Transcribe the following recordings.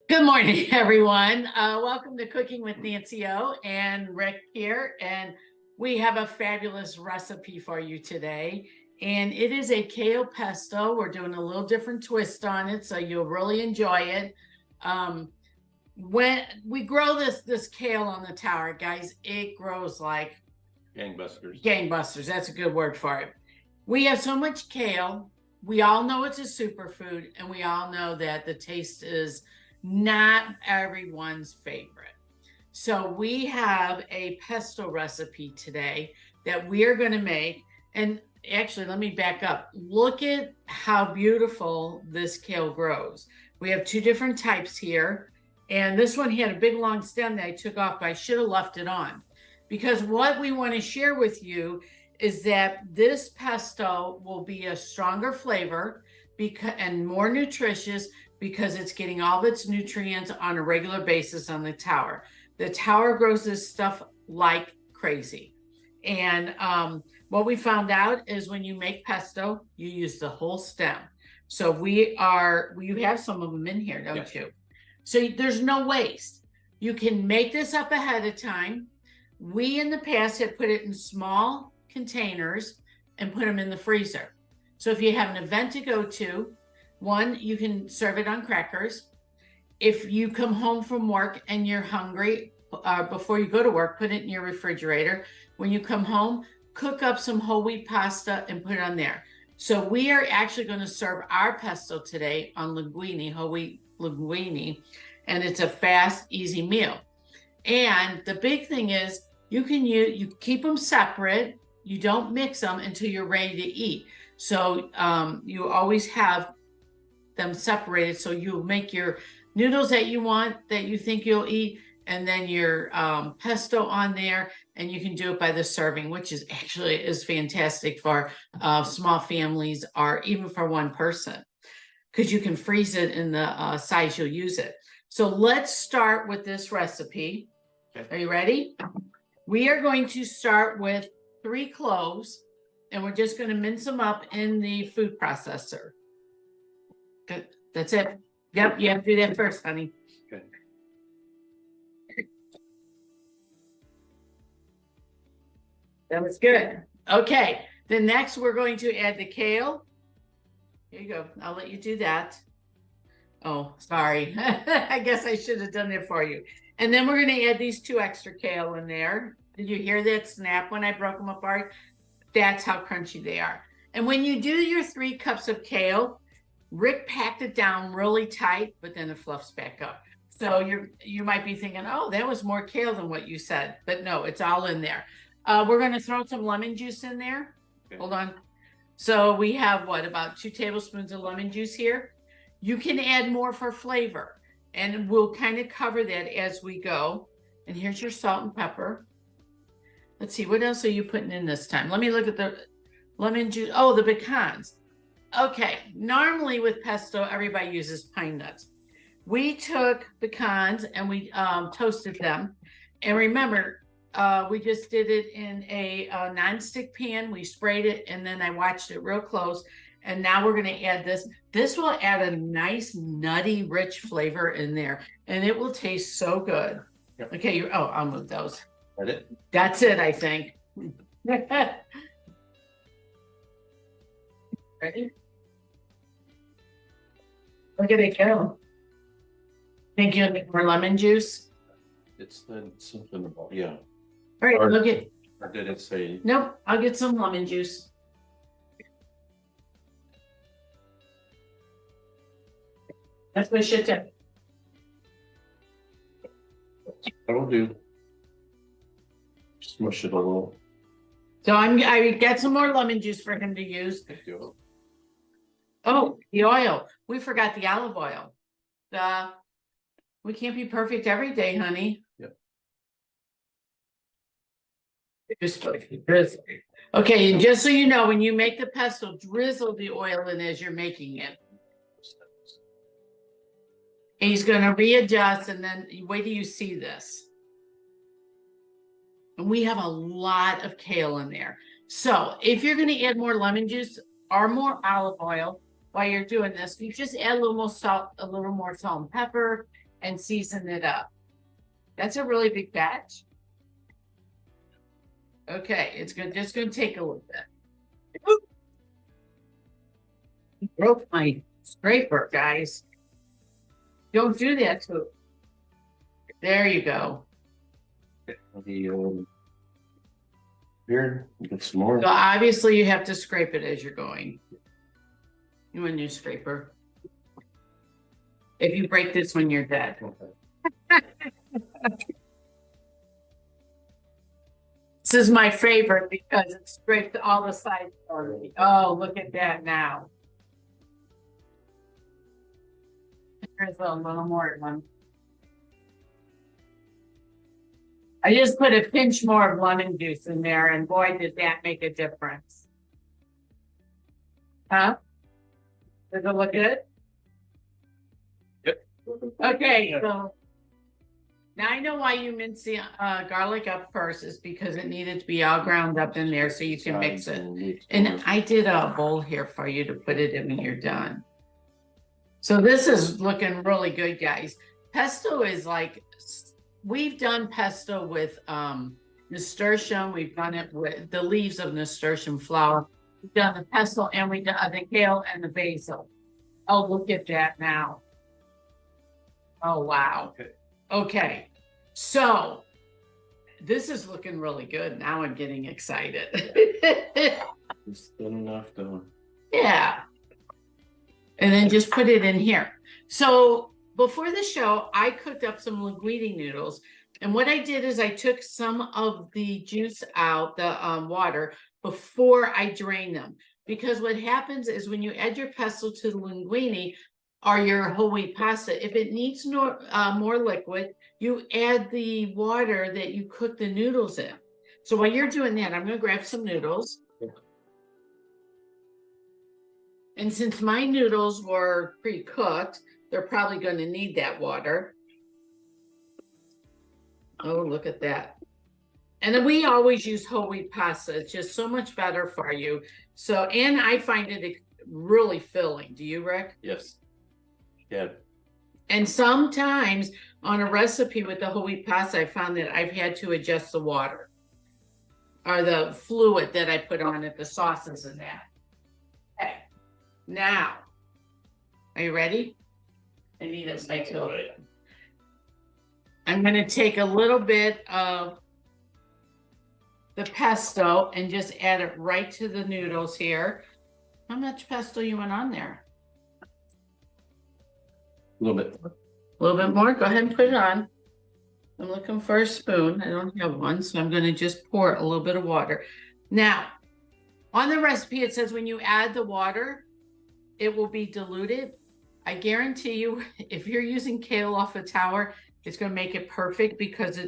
Good morning, everyone. Welcome to Cooking with Nancy O and Rick here. And we have a fabulous recipe for you today. And it is a kale pesto. We're doing a little different twist on it, so you'll really enjoy it. When we grow this kale on the tower, guys, it grows like gangbusters. Gangbusters, that's a good word for it. We have so much kale. We all know it's a superfood, and we all know that the taste is not everyone's favorite. So we have a pesto recipe today that we are going to make. And actually, let me back up. Look at how beautiful this kale grows. We have two different types here. And this one had a big long stem that I took off, but I should have left it on. Because what we want to share with you is that this pesto will be a stronger flavor and more nutritious because it's getting all of its nutrients on a regular basis on the tower. The tower grows this stuff like crazy. And what we found out is when you make pesto, you use the whole stem. So you have some of them in here, don't you? So there's no waste. You can make this up ahead of time. We in the past have put it in small containers and put them in the freezer. So if you have an event to go to, one, you can serve it on crackers. If you come home from work and you're hungry, before you go to work, put it in your refrigerator. When you come home, cook up some whole wheat pasta and put it on there. So we are actually going to serve our pesto today on linguine, whole wheat linguine, and it's a fast, easy meal. And the big thing is you keep them separate. You don't mix them until you're ready to eat. So you always have them separated, so you'll make your noodles that you want, that you think you'll eat, and then your pesto on there, and you can do it by the serving, which is fantastic for small families or even for one person, because you can freeze it in the size you'll use it. So let's start with this recipe. Okay. Are you ready? We are going to start with 3 cloves, and we're just going to mince them up in the food processor. Good. That's it. Yep, you have to do that first, honey. Okay. That was good. Okay, then next we're going to add the kale. Here you go. I'll let you do that. Oh, sorry. I guess I should have done it for you. And then we're going to add these 2 extra kale in there. Did you hear that snap when I broke them apart? That's how crunchy they are. And when you do your 3 cups of kale, Rick packed it down really tight, but then it fluffs back up. So you might be thinking, oh, that was more kale than what you said. But no, it's all in there. We're going to throw some lemon juice in there. Okay. Hold on. So we have, about 2 tablespoons of lemon juice here. You can add more for flavor. And we'll kind of cover that as we go. And here's your salt and pepper. Let's see, what else are you putting in this time? Let me look at the lemon juice. Oh, the pecans. Okay, normally with pesto, everybody uses pine nuts. We took pecans and we toasted them. And remember, we just did it in a nonstick pan. We sprayed it, and then I watched it real close. And now we're going to add this. This will add a nice, nutty, rich flavor in there. And it will taste so good. Yep. Okay, I'll move those. That it? That's it, I think. Ready? Look at it go. Think you'll need more lemon juice? It said something about, yeah. All right, look at. Or did it say? Nope, I'll get some lemon juice. That's what shit tip. That'll do. Smush it a little. So I get some more lemon juice for him to use. Thank you. Oh, the oil. We forgot the olive oil. We can't be perfect every day, honey. Yep. Okay, and just so you know, when you make the pesto, drizzle the oil in as you're making it. And he's going to readjust, and then wait till you see this. And we have a lot of kale in there. So if you're going to add more lemon juice or more olive oil while you're doing this, you just add a little more salt and pepper, and season it up. That's a really big batch. Okay, it's just gonna take a little bit. Oop. Broke my scraper, guys. Don't do that to it. There you go. The here, get some more. So obviously you have to scrape it as you're going. You want a new scraper. If you break this one, you're dead. This is my favorite because it scraped all the sides already. Oh, look at that now. There's a little more one. I just put a pinch more of lemon juice in there, and boy, did that make a difference. Huh? Does it look good? Yep. Okay, so now I know why you mince the garlic up first, is because it needed to be all ground up in there so you can mix it. And I did a bowl here for you to put it in when you're done. So this is looking really good, guys. Pesto is like, we've done pesto with nasturtium. We've done it with the leaves of nasturtium flower. We've done the pesto, and we done the kale and the basil. Oh, look at that now. Oh, wow. Okay. So this is looking really good. Now I'm getting excited. It's thin enough to. Yeah. And then just put it in here. So before the show, I cooked up some linguine noodles. And what I did is I took some of the juice out, the water, before I drain them. Because what happens is when you add your pesto to the linguine or your whole wheat pasta, if it needs more liquid, you add the water that you cook the noodles in. So while you're doing that, I'm going to grab some noodles. And since my noodles were pre-cooked, they're probably going to need that water. Oh, look at that. And then we always use whole wheat pasta. It's just so much better for you. So, and I find it really filling. Do you, Rick? Yes. Yeah. And sometimes on a recipe with the whole wheat pasta, I found that I've had to adjust the water or the fluid that I put on it, the sauces and that. Okay. Now, are you ready? I need a spatula. I'm going to take a little bit of the pesto and just add it right to the noodles here. How much pesto you want on there? A little bit. A little bit more? Go ahead and put it on. I'm looking for a spoon. I don't have one, so I'm going to just pour a little bit of water. Now, on the recipe, it says when you add the water, it will be diluted. I guarantee you, if you're using kale off a tower, it's going to make it perfect because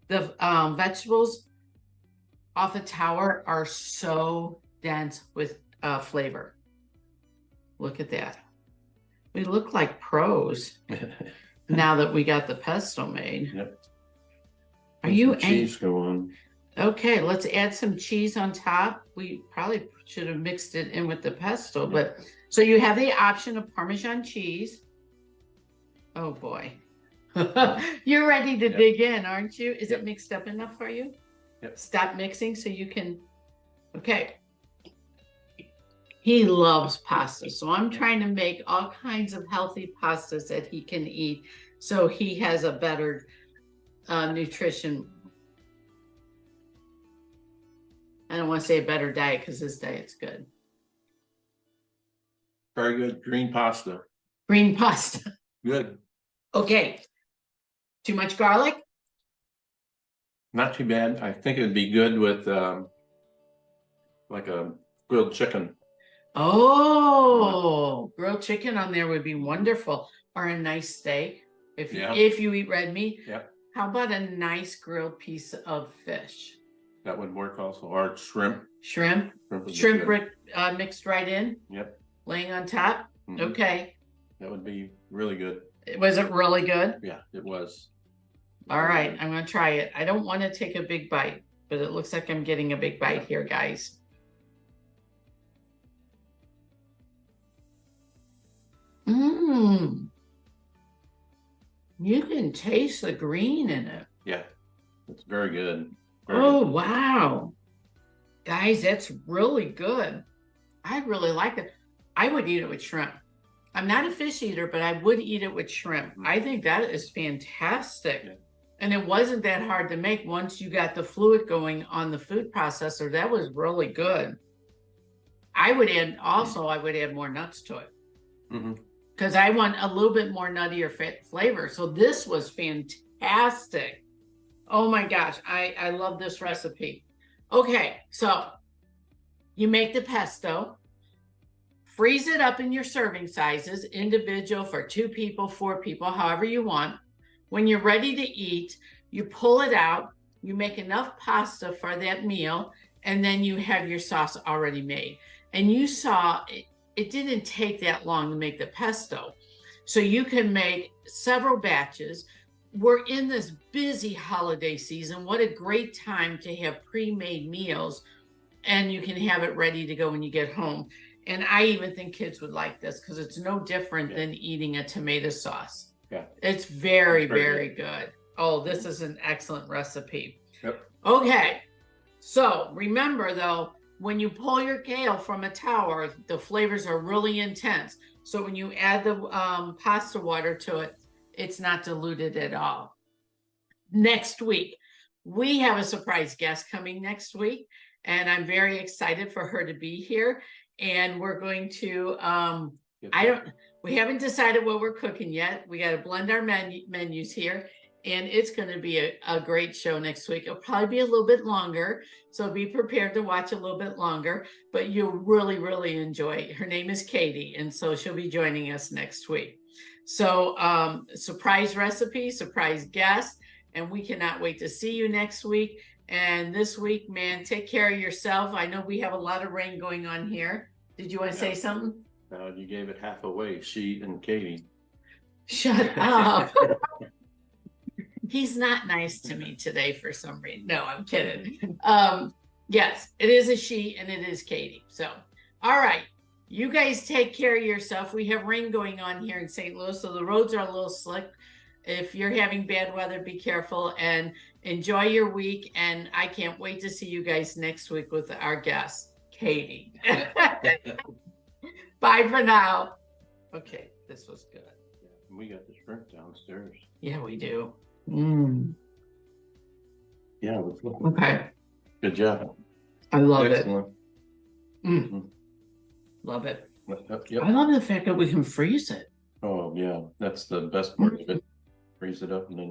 the vegetables off a tower are so dense with flavor. Look at that. We look like pros now that we got the pesto made. Yep. Are you cheese go on? Okay, let's add some cheese on top. We probably should have mixed it in with the pesto, but so you have the option of Parmesan cheese. Oh boy. You're ready to dig in, aren't you? Is it mixed up enough for you? Yep. Stop mixing so you can. Okay. He loves pasta, so I'm trying to make all kinds of healthy pastas that he can eat so he has a better nutrition. I don't want to say a better diet because his diet's good. Very good. Green pasta. Green pasta. Good. Okay. Too much garlic? Not too bad. I think it'd be good with like a grilled chicken. Oh, grilled chicken on there would be wonderful. Or a nice steak. If you eat red meat. Yeah. How about a nice grilled piece of fish? That would work also. Or shrimp. Shrimp mixed right in? Yep. Laying on top? Mm-hmm. Okay. That would be really good. Was it really good? Yeah, it was. All right, I'm going to try it. I don't want to take a big bite, but it looks like I'm getting a big bite here, guys. Mmm. You can taste the green in it. Yeah, it's very good. Very Oh, good. wow. Guys, that's really good. I really like it. I would eat it with shrimp. I'm not a fish eater, but I would eat it with shrimp. I think that is fantastic. Yeah. And it wasn't that hard to make once you got the fluid going on the food processor. That was really good. I would add more nuts to it because I want a little bit more nuttier flavor. So this was fantastic. Oh my gosh, I love this recipe. Okay, so you make the pesto, freeze it up in your serving sizes, individual for 2 people, 4 people, however you want. When you're ready to eat, you pull it out, you make enough pasta for that meal, and then you have your sauce already made. And you saw it didn't take that long to make the pesto. So you can make several batches. We're in this busy holiday season. What a great time to have pre-made meals, and you can have it ready to go when you get home. And I even think kids would like this because it's no different than eating a tomato sauce. Yeah. It's very, very good. Oh, this is an excellent recipe. Yep. Okay. So remember though, when you pull your kale from a tower, the flavors are really intense. So when you add the pasta water to it, it's not diluted at all. Next week, we have a surprise guest coming next week, and I'm very excited for her to be here. And we're going to, we haven't decided what we're cooking yet. We got to blend our menus here, and it's going to be a great show next week. It'll probably be a little bit longer, so be prepared to watch a little bit longer, but you'll really, really enjoy it. Her name is Katie, and so she'll be joining us next week. So surprise recipe, surprise guest, and we cannot wait to see you next week. And this week, man, take care of yourself. I know we have a lot of rain going on here. Did you want to say something? You gave it half away, she and Katie. Shut up. He's not nice to me today for some reason. No, I'm kidding. Yes, it is a she and it is Katie. So, all right. You guys take care of yourself. We have rain going on here in St. Louis, so the roads are a little slick. If you're having bad weather, be careful and enjoy your week. And I can't wait to see you guys next week with our guest, Katie. Bye for now. Okay, this was good. Yeah, we got the shrimp downstairs. Yeah, we do. Yeah, okay. Good job. I love Excellent. it. Love it. Yep. I love the fact that we can freeze it. Oh yeah, that's the best part of it. Freeze it up and then